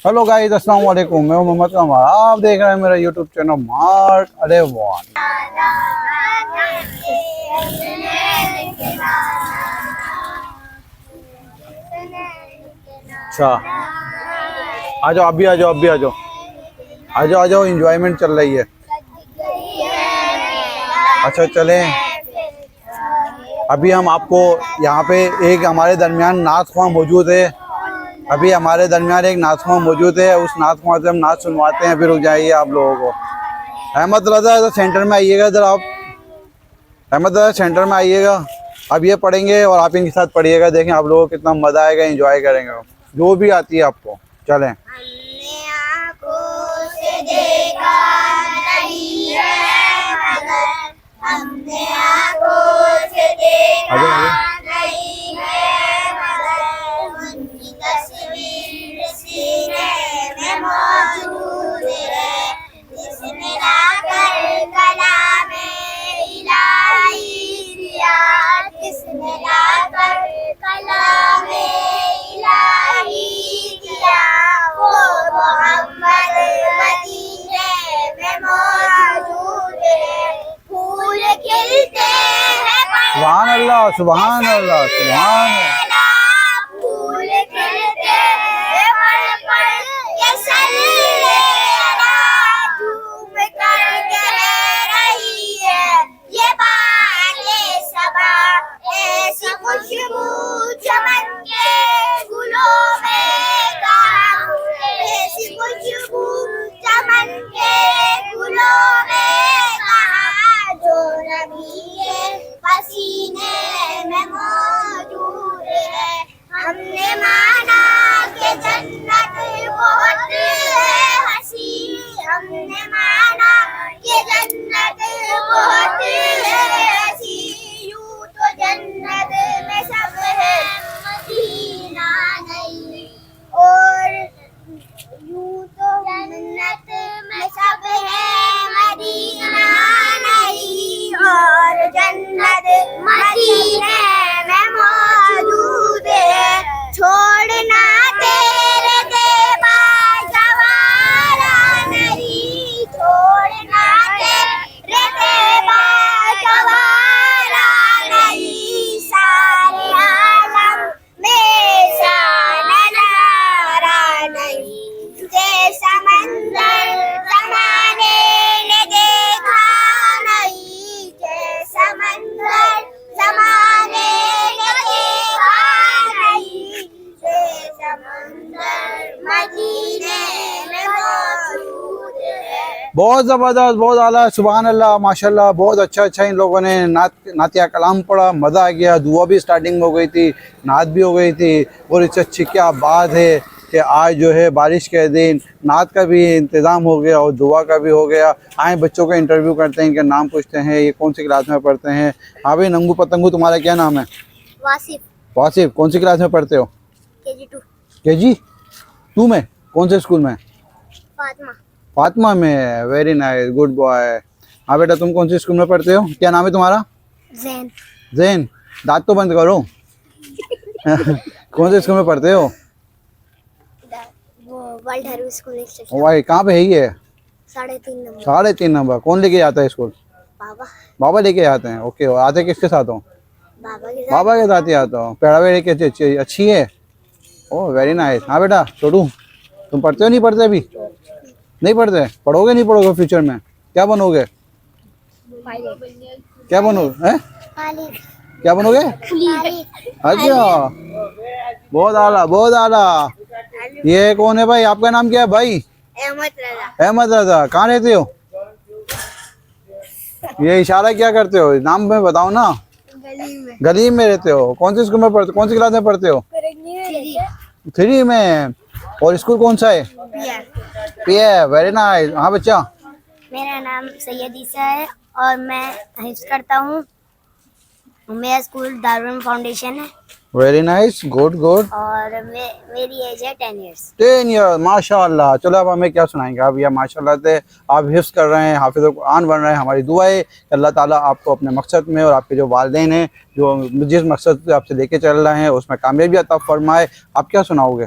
Hello guys, अस्सलाम वालेकुम। मैं हूं मोहम्मद कमाल। आप देख रहे हैं मेरा यूट्यूब चैनल मार्क अरे वन। अच्छा, आ जाओ, अभी आ जाओ, अभी आ जाओ, आ जाओ, आ जाओ। एंजॉयमेंट चल रही है। अच्छा चलें, अभी हम आपको यहाँ पे एक हमारे दरमियान नात ख्वां मौजूद है। अभी हमारे दरमियान एक नात ख्वां मौजूद है, उस नात ख्वां से हम नात सुनवाते हैं। फिर रुक जाइए आप लोगों को। अहमद रजा तो सेंटर में आइएगा इधर आप। अहमद रजा सेंटर में आइएगा। अब ये पढ़ेंगे और आप इनके साथ पढ़िएगा। देखें आप लोगों को कितना मज़ा आएगा, एंजॉय करेंगे जो भी आती है आपको। चलें। हमने आँखों से देखा नहीं है मगर, हमने आँखों से देखा नहीं है मगर, उनकी तस्वीर सीने में मौजूद है, जिसने लाकर कलामे इलाही दिया, जिसने लाकर कलामे इलाही दिया, वो मोहम्मद मदीने में मौजूद है। फूल खिलते हैं सुभान अल्लाह, सुभान अल्लाह, सुभान अल्लाह। फूल खिलते हैं पल पल ये सल्ले अला, झूम कर कह रही है ये बाले सबा, ऐसी खुशबू चमन के गुलों में कहाँ, ऐसी खुशबू चमन के गुलों में कहाँ, जो नबी के पसीने में मौजूद है। हमने माना कि जन्नत बहुत है हसी, हमने माना कि जन्नत बहुत है हसी, यूं तो जन्नत में सब है मदीना नहीं, और यूं तो जन्नत में सब है मदीना नहीं, और जन्नत मदीने में मौजूद है। छोड़ना तेरे देबा जवारा नहीं, छोड़ना तेरे देबा जवारा नहीं, सारे आलम में सा नजारा नहीं, जैसा मंजर ज़माने ने देखा नहीं, जैसा मंजर ज़माने ने देखा नहीं, जैसा मंजर मदीने में मौजूद है। बहुत ज़बरदस्त, बहुत आला, सुभान अल्लाह, माशाल्लाह। बहुत अच्छा इन लोगों ने नातिया कलाम पढ़ा, मज़ा आ गया। दुआ भी स्टार्टिंग हो गई थी, नात भी हो गई थी। और इससे अच्छी क्या बात है कि आज जो है बारिश के दिन नात का भी इंतज़ाम हो गया और दुआ का भी हो गया। आए बच्चों का इंटरव्यू करते हैं, इनके नाम पूछते हैं, ये कौन सी क्लास में पढ़ते हैं। हाँ भाई नंगू पतंगू, तुम्हारा क्या नाम है? वासिफ। वासिफ, कौन सी क्लास में पढ़ते हो? KG2। KG 2 में? कौन से स्कूल में? फातिमा। फातिमा में, वेरी नाइस, गुड बॉय। हाँ बेटा, तुम कौन से स्कूल में पढ़ते हो? क्या नाम है तुम्हारा? जैन। जैन, दांत तो बंद करो। कौन से स्कूल में पढ़ते हो? वो वर्ल्ड हेरू स्कूल इंस्टीट्यूट। भाई कहाँ पे है ये? 3.5 नंबर। 3.5 नंबर। कौन लेके जाता है स्कूल? बाबा। बाबा लेके जाते हैं। ओके, और आते किसके साथ हो? बाबा के साथ। बाबा के साथ ही आता हूँ। पैरावे कैसी अच्छी है? Oh very nice. हाँ बेटा छोटू, तुम पढ़ते हो नहीं पढ़ते? अभी नहीं पढ़ते? पढ़ोगे नहीं पढ़ोगे फ्यूचर में? क्या बनोगे? क्या बनोगे? हैं? क्या बनोगे? अच्छा, बहुत आला, बहुत आला। ये कौन है भाई? आपका नाम क्या है भाई? अहमद रजा। अहमद रजा। कहाँ रहते हो? ये इशारा क्या करते हो? नाम में बताओ ना। गली में। गली में रहते हो? कौन से स्कूल में पढ़ते हो? कौन सी क्लास में पढ़ते हो? 3 में। और स्कूल कौन सा है? पीए, वेरी नाइस। हाँ बच्चा। मेरा नाम सैयद ईसा है और मैं हिफ्ज़ करता हूँ। मेरा स्कूल दारुल फाउंडेशन है। Very nice, good good. और मेरी एज है 10 ईयर्स। 10 ईयर, माशाल्लाह। चलो अब हमें क्या सुनाएंगे आप? या माशाल्लाह से आप हिफ्ज़ कर रहे हैं, हाफिज़ कुरान बन रहे हैं। हमारी दुआ है कि अल्लाह ताला आपको अपने मकसद में और आपके जो वालिदैन हैं जो जिस मकसद से आपसे लेके चल रहे हैं उसमें कामयाबी अता फरमाए। आप क्या सुनाओगे?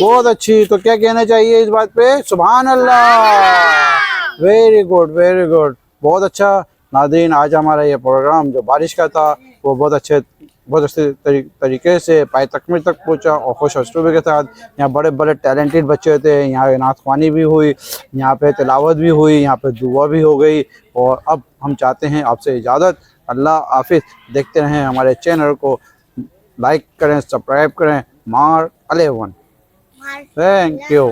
बहुत अच्छी। तो क्या कहना चाहिए इस बात पे? सुभान अल्लाह। वेरी गुड, वेरी गुड, बहुत अच्छा। नाज़रीन, आज हमारा ये प्रोग्राम जो बारिश का था वो बहुत अच्छे तरीके से पाए तकमील तक पहुंचा और खुश असलूबी के साथ। यहाँ बड़े बड़े टैलेंटेड बच्चे थे, यहाँ नात ख्वानी भी हुई, यहाँ पे तिलावत भी हुई, यहाँ पे दुआ भी हो गई। और अब हम चाहते हैं आपसे इजाज़त। अल्लाह हाफिज़। देखते रहें हमारे चैनल को, लाइक करें, सब्सक्राइब करें। मार 11। Thank you.